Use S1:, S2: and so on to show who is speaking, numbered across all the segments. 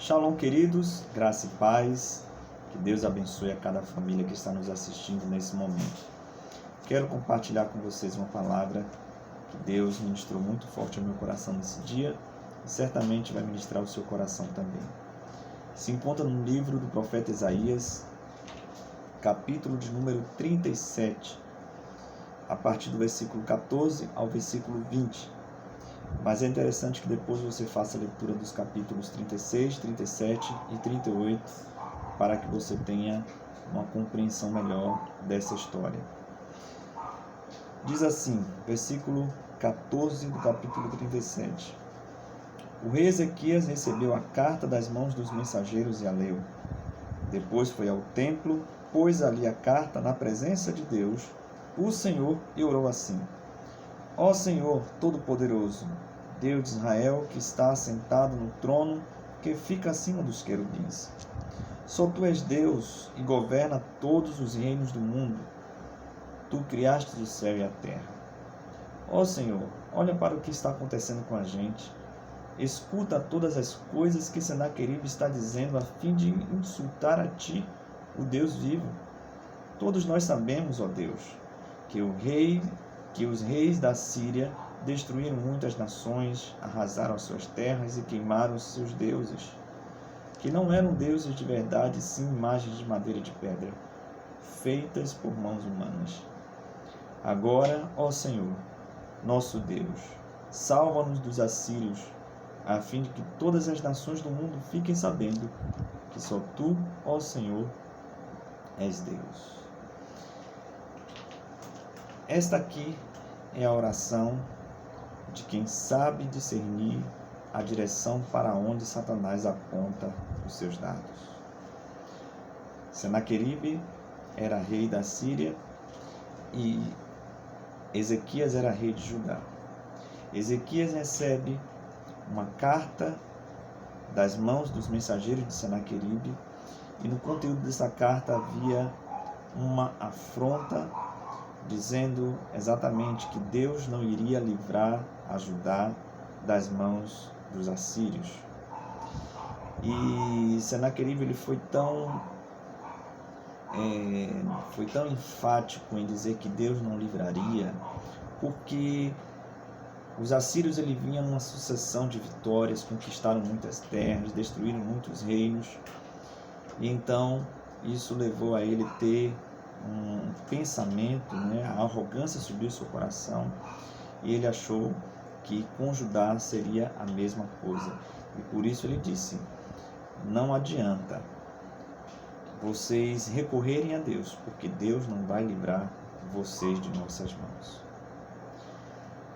S1: Shalom, queridos, graça e paz, que Deus abençoe a cada família que está nos assistindo nesse momento. Quero compartilhar com vocês uma palavra que Deus ministrou muito forte ao meu coração nesse dia e certamente vai ministrar o seu coração também. Se encontra no livro do profeta Isaías, capítulo de número 37, a partir do versículo 14 ao versículo 20. Mas é interessante que depois você faça a leitura dos capítulos 36, 37 e 38 para que você tenha uma compreensão melhor dessa história. Diz assim, versículo 14 do capítulo 37. O rei Ezequias recebeu a carta das mãos dos mensageiros e a leu. Depois foi ao templo, pôs ali a carta na presença de Deus, o Senhor, e orou assim: Ó Senhor Todo-Poderoso, Deus de Israel, que está assentado no trono, que fica acima dos querubins. Só Tu és Deus e governa todos os reinos do mundo. Tu criaste o céu e a terra. Ó Senhor, olha para o que está acontecendo com a gente. Escuta todas as coisas que Senaqueribe está dizendo a fim de insultar a Ti, o Deus vivo. Todos nós sabemos, ó Deus, que os reis da Síria destruíram muitas nações, arrasaram as suas terras e queimaram os seus deuses, que não eram deuses de verdade, sim imagens de madeira e de pedra, feitas por mãos humanas. Agora, ó Senhor, nosso Deus, salva-nos dos assírios, a fim de que todas as nações do mundo fiquem sabendo que só Tu, ó Senhor, és Deus. Esta aqui é a oração de quem sabe discernir a direção para onde Satanás aponta os seus dados. Senaqueribe era rei da Síria e Ezequias era rei de Judá. Ezequias recebe uma carta das mãos dos mensageiros de Senaqueribe e no conteúdo dessa carta havia uma afronta dizendo exatamente que Deus não iria livrar a Judá das mãos dos assírios. E Senaqueribe ele foi tão enfático em dizer que Deus não livraria, porque os assírios ele vinham numa sucessão de vitórias, conquistaram muitas terras, destruíram muitos reinos, e então isso levou a ele ter um pensamento, a arrogância subiu seu coração e ele achou que com Judá seria a mesma coisa. E por isso ele disse: não adianta vocês recorrerem a Deus, porque Deus não vai livrar vocês de nossas mãos.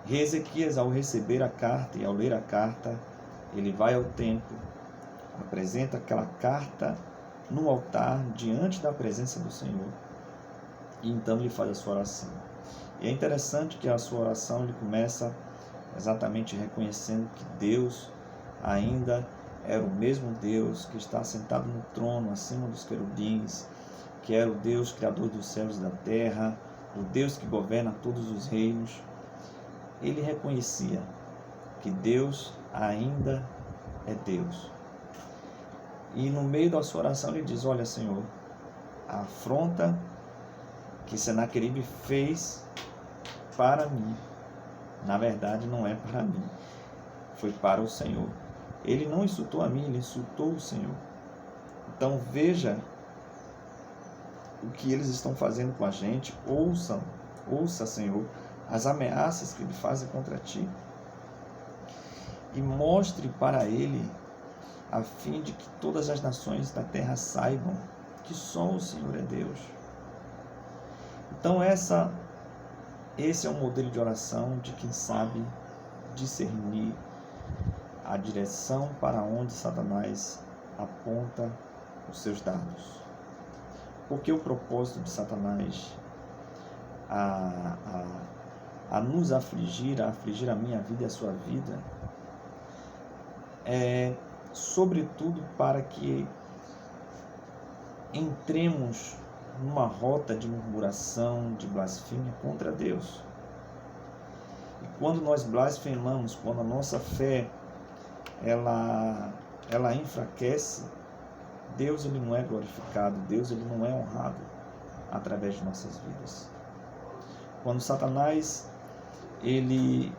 S1: Rei Ezequias, ao receber a carta e ao ler a carta, ele vai ao templo, apresenta aquela carta no altar, diante da presença do Senhor, e então ele faz a sua oração. E é interessante que a sua oração ele começa exatamente reconhecendo que Deus ainda era o mesmo Deus que está sentado no trono acima dos querubins, que era o Deus criador dos céus e da terra, o Deus que governa todos os reinos. Ele reconhecia que Deus ainda é Deus. E no meio da sua oração ele diz: olha, Senhor, a afronta que Senaqueribe fez para mim, na verdade não é para mim, foi para o Senhor. Ele não insultou a mim, ele insultou o Senhor. Então veja o que eles estão fazendo com a gente. Ouça, Senhor, as ameaças que ele fazem contra ti, e mostre para ele, a fim de que todas as nações da terra saibam que só o Senhor é Deus. Então esse é um modelo de oração de quem sabe discernir a direção para onde Satanás aponta os seus dados. Porque o propósito de Satanás a nos afligir, a afligir a minha vida e a sua vida, é sobretudo para que entremos numa rota de murmuração, de blasfêmia contra Deus. E quando nós blasfemamos, quando a nossa fé ela ela enfraquece, Deus ele não é glorificado, Deus ele não é honrado através de nossas vidas. Quando Satanás ele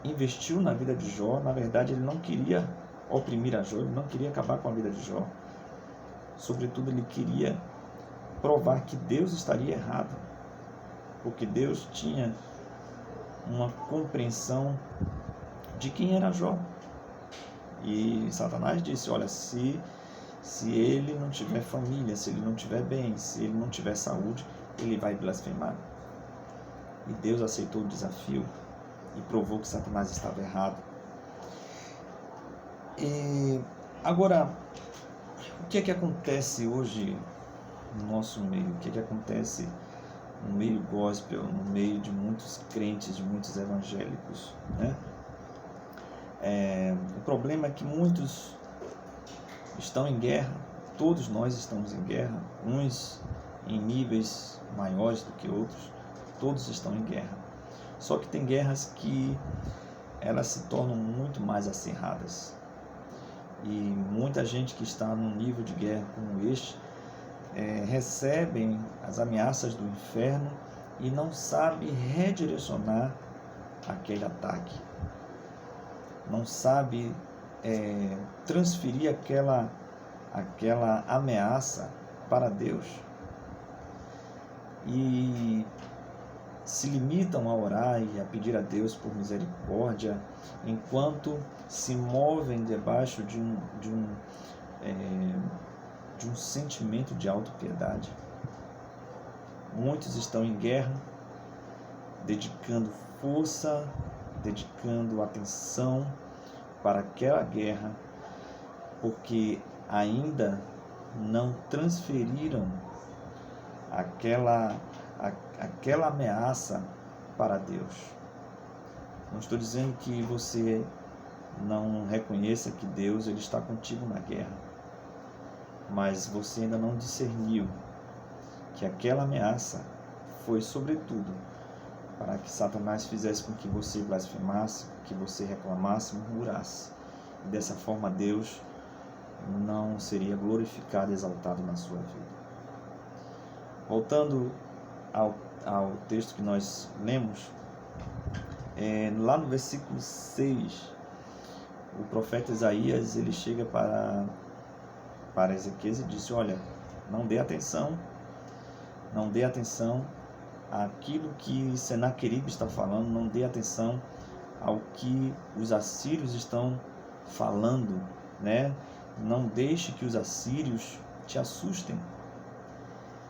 S1: investiu na vida de Jó, na verdade ele não queria oprimir a Jó, ele não queria acabar com a vida de Jó. Sobretudo ele queria provar que Deus estaria errado, porque Deus tinha uma compreensão de quem era Jó. E Satanás disse, olha, se ele não tiver família, se ele não tiver bem, se ele não tiver saúde, ele vai blasfemar. E Deus aceitou o desafio e provou que Satanás estava errado. E agora, o que é que acontece hoje no nosso meio? O que é que acontece no meio gospel, no meio de muitos crentes, de muitos evangélicos, né? O problema é que muitos estão em guerra, todos nós estamos em guerra, uns em níveis maiores do que outros, todos estão em guerra. Só que tem guerras que elas se tornam muito mais acirradas. E muita gente que está num nível de guerra como este recebem as ameaças do inferno e não sabe redirecionar aquele ataque. Não sabe transferir aquela ameaça para Deus. E se limitam a orar e a pedir a Deus por misericórdia, enquanto se movem debaixo de um sentimento de autopiedade. Muitos estão em guerra, dedicando força, dedicando atenção para aquela guerra, porque ainda não transferiram aquela ameaça para Deus. Não estou dizendo que você não reconheça que Deus ele está contigo na guerra, mas você ainda não discerniu que aquela ameaça foi sobretudo para que Satanás fizesse com que você blasfemasse, que você reclamasse, murmurasse. E dessa forma Deus não seria glorificado e exaltado na sua vida. Voltando ao texto que nós lemos, lá no versículo 6, o profeta Isaías ele chega para Ezequias e disse, olha, não dê atenção àquilo que Senaqueribe está falando, não dê atenção ao que os assírios estão falando, né? Não deixe que os assírios te assustem.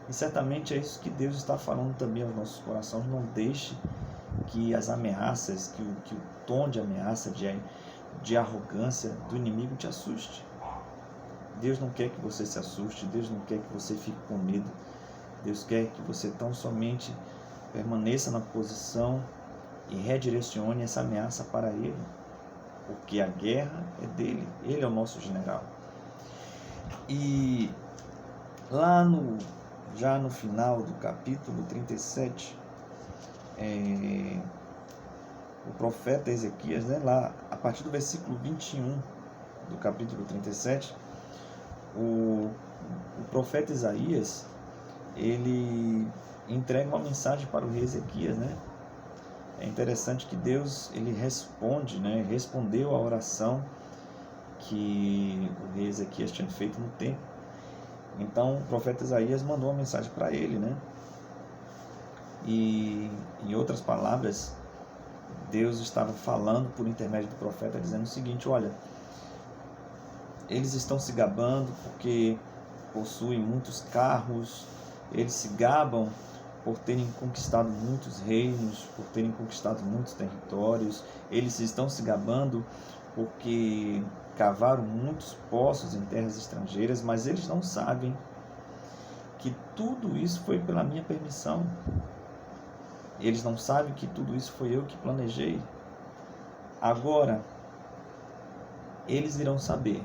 S1: E certamente é isso que Deus está falando também aos nossos corações. Não deixe que as ameaças, que o tom de ameaça, de arrogância do inimigo te assuste. Deus não quer que você se assuste, Deus não quer que você fique com medo. Deus quer que você tão somente permaneça na posição e redirecione essa ameaça para Ele, porque a guerra é dele, Ele é o nosso general. E lá já no final do capítulo 37, o profeta Ezequias, né, lá a partir do versículo 21 do capítulo 37, o profeta Isaías ele entrega uma mensagem para o rei Ezequias, né? É interessante que Deus ele responde, né? Respondeu a oração que o rei Ezequias tinha feito no templo. Então o profeta Isaías mandou uma mensagem para ele, né? E em outras palavras, Deus estava falando por intermédio do profeta, dizendo o seguinte: olha, eles estão se gabando porque possuem muitos carros, eles se gabam por terem conquistado muitos reinos, por terem conquistado muitos territórios, eles estão se gabando porque cavaram muitos poços em terras estrangeiras, mas eles não sabem que tudo isso foi pela minha permissão. Eles não sabem que tudo isso foi eu que planejei. Agora, eles irão saber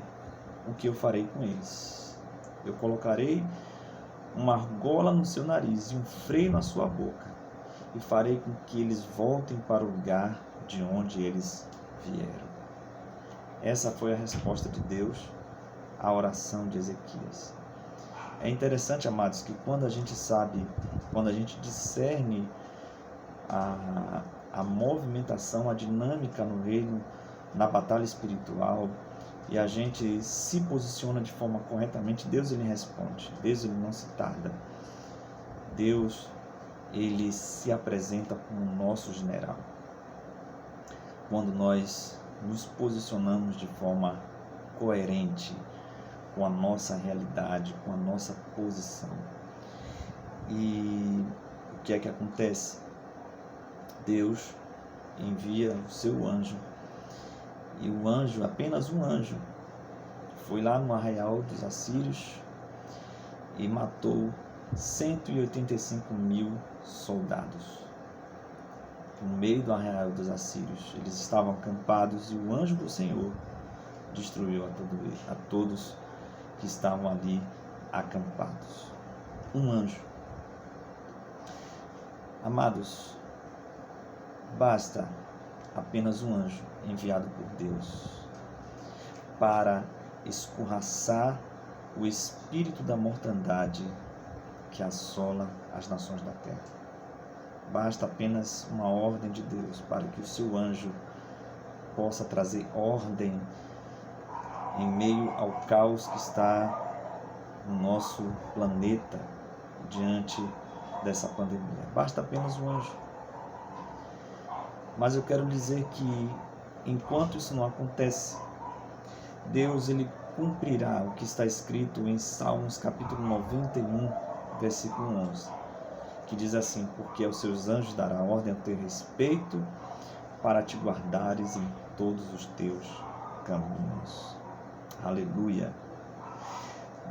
S1: o que eu farei com eles. Eu colocarei uma argola no seu nariz e um freio na sua boca, e farei com que eles voltem para o lugar de onde eles vieram. Essa foi a resposta de Deus à oração de Ezequias. É interessante, amados, que quando a gente sabe, quando a gente discerne a movimentação, a dinâmica no reino, na batalha espiritual, e a gente se posiciona de forma corretamente, Deus ele responde, Deus ele não se tarda. Deus ele se apresenta como o nosso general. Quando nós nos posicionamos de forma coerente com a nossa realidade, com a nossa posição. E o que é que acontece? Deus envia o seu anjo, e o anjo, apenas um anjo, foi lá no arraial dos assírios e matou 185.000 soldados. No meio do arraial dos assírios, eles estavam acampados, e o anjo do Senhor destruiu a todos que estavam ali acampados. Um anjo. Amados, basta apenas um anjo enviado por Deus para escorraçar o espírito da mortandade que assola as nações da terra. Basta apenas uma ordem de Deus para que o seu anjo possa trazer ordem em meio ao caos que está no nosso planeta diante dessa pandemia. Basta apenas um anjo. Mas eu quero dizer que enquanto isso não acontece, Deus ele cumprirá o que está escrito em Salmos capítulo 91, versículo 11, que diz assim: porque aos seus anjos dará ordem a teu respeito, para te guardares em todos os teus caminhos. Aleluia!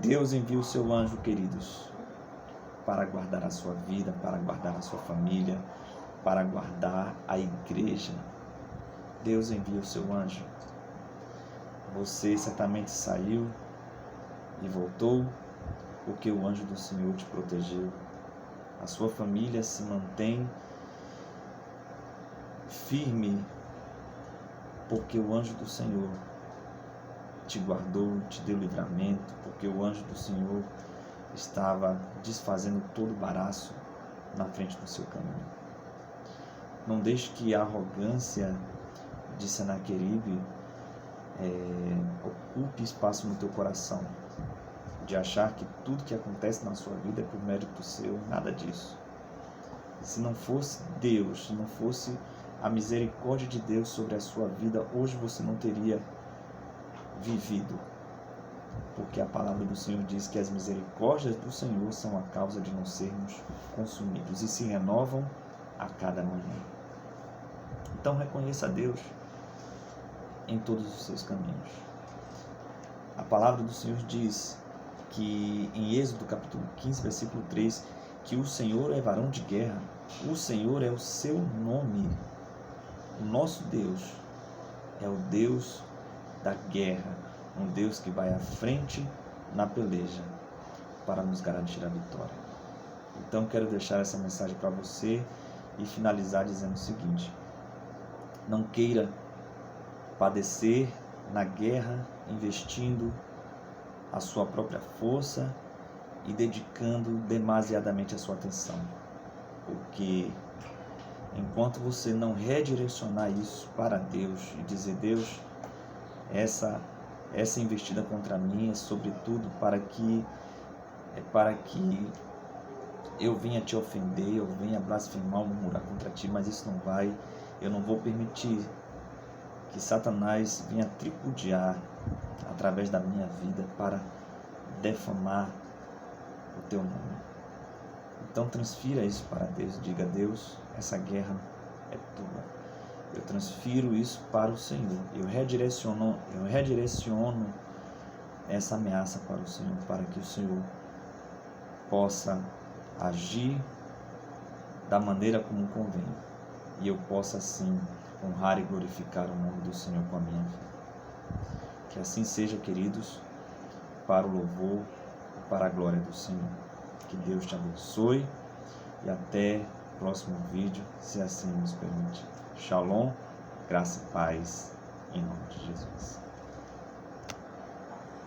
S1: Deus envia o seu anjo, queridos, para guardar a sua vida, para guardar a sua família, para guardar a igreja. Deus envia o seu anjo. Você certamente saiu e voltou porque o anjo do Senhor te protegeu. A sua família se mantém firme porque o anjo do Senhor te guardou, te deu livramento, porque o anjo do Senhor estava desfazendo todo o embaraço na frente do seu caminho. Não deixe que a arrogância de Senaqueribe ocupe espaço no teu coração, de achar que tudo que acontece na sua vida é por mérito seu. Nada disso. Se não fosse Deus, se não fosse a misericórdia de Deus sobre a sua vida, hoje você não teria vivido, porque a palavra do Senhor diz que as misericórdias do Senhor são a causa de não sermos consumidos e se renovam a cada manhã. Então reconheça a Deus em todos os seus caminhos. A palavra do Senhor diz que em Êxodo capítulo 15, versículo 3, que o Senhor é varão de guerra, o Senhor é o seu nome. O nosso Deus é o Deus da guerra, um Deus que vai à frente na peleja para nos garantir a vitória. Então quero deixar essa mensagem para você e finalizar dizendo o seguinte: não queira padecer na guerra investindo a sua própria força e dedicando demasiadamente a sua atenção, porque enquanto você não redirecionar isso para Deus e dizer: Deus, essa investida contra mim é sobretudo para que eu venha te ofender, eu venha blasfemar ou murmurar contra ti, mas isso não vai. Eu não vou permitir que Satanás venha tripudiar através da minha vida para defamar o teu nome. Então transfira isso para Deus, diga: Deus, essa guerra é tua. Eu transfiro isso para o Senhor. Eu redireciono essa ameaça para o Senhor, para que o Senhor possa agir da maneira como convém, e eu possa assim honrar e glorificar o nome do Senhor com a minha vida. Que assim seja, queridos, para o louvor e para a glória do Senhor. Que Deus te abençoe e até o próximo vídeo, se assim nos permite. Shalom, graça e paz, em nome de Jesus.